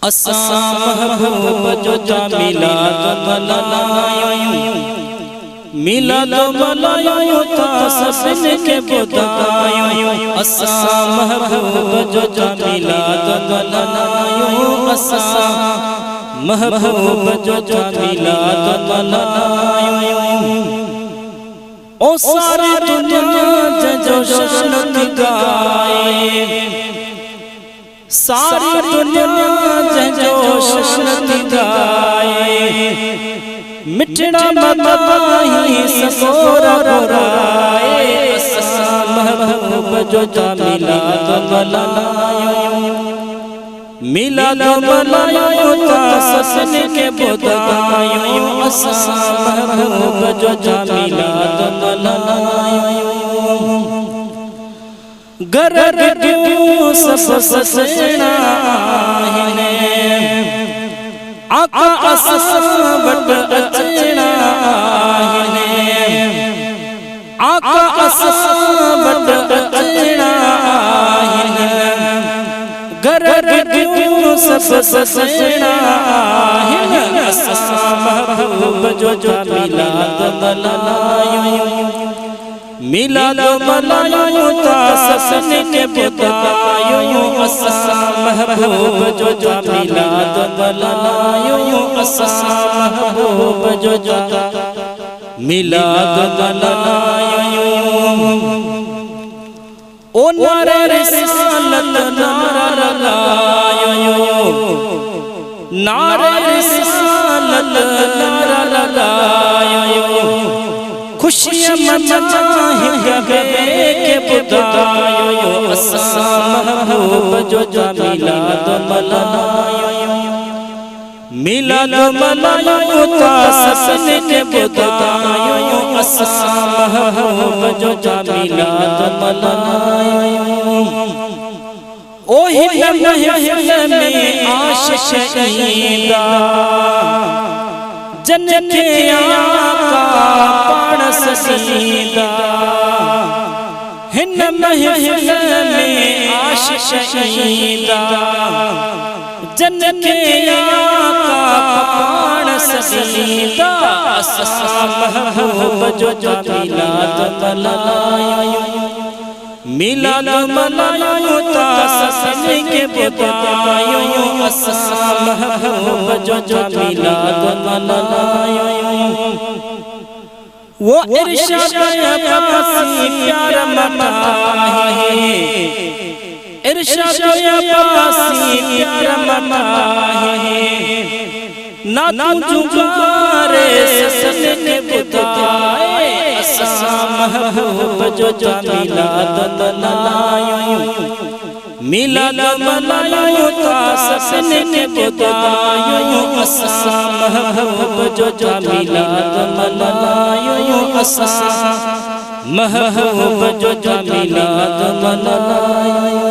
असा महबूब जो जा मिलाद मनायो मिलाद मनायो ता ससन के बुदायो असा महबूब जो जा मिलाद मनायो असा महबूब जो जा मिलाद मनायो ओ सारी दुनिया जो जश्न गाए सारी दुनिया जो जश्न गाए मिठड़ा मदाही सकोरा बुराए असा महबूब जो जा मिलाद मनायो मिलाद मनायो ता ससन के बुदायो असा महबूब जो जा मिलाद मनायो घर क्यों सब ससना है आका असवट अचना है आका असवट अचना है घर क्यों सब ससना है असा महबूब जो जा मिलाद मनायो मिलाद मनायो ता ससन के बुदायो असा महबूब जो जा मिलाद मनायो असा महबूब जो जा मिलाद मनायो ओ नारे रिसालत नारा लगायो नारे रिसालत नारा लगायो खुशियाँ मनाएंगे के बुदायो असा महबूब जो जा मिलाद मनायो मिलाद मनायो ता ससन के बुदायो असा महबूब जो जा मिलाद मनायो ओ हिल में आशिक ईदा जन्नत आका पाणस सीदा हिन महफिल में आशिक ईदा जन्नत आका पाणस सीदा असा महबूब जो जा मिलाद मनायो मिलाद मनायो ता ससन के बुदायो असा महबूब जो जा मिलाद मनायो वो इरशाद अब्बासी प्यार मना है इरशाद अब्बासी प्यार मना है ना जुगारे ससन के बुदाए असा महबूब जो जा मिलाद मनायो मिलाद मनायो ता ससन के बुदायो असा महबूब जो जा मिलाद मनायो असा महबूब जो जा मिलाद मनायो।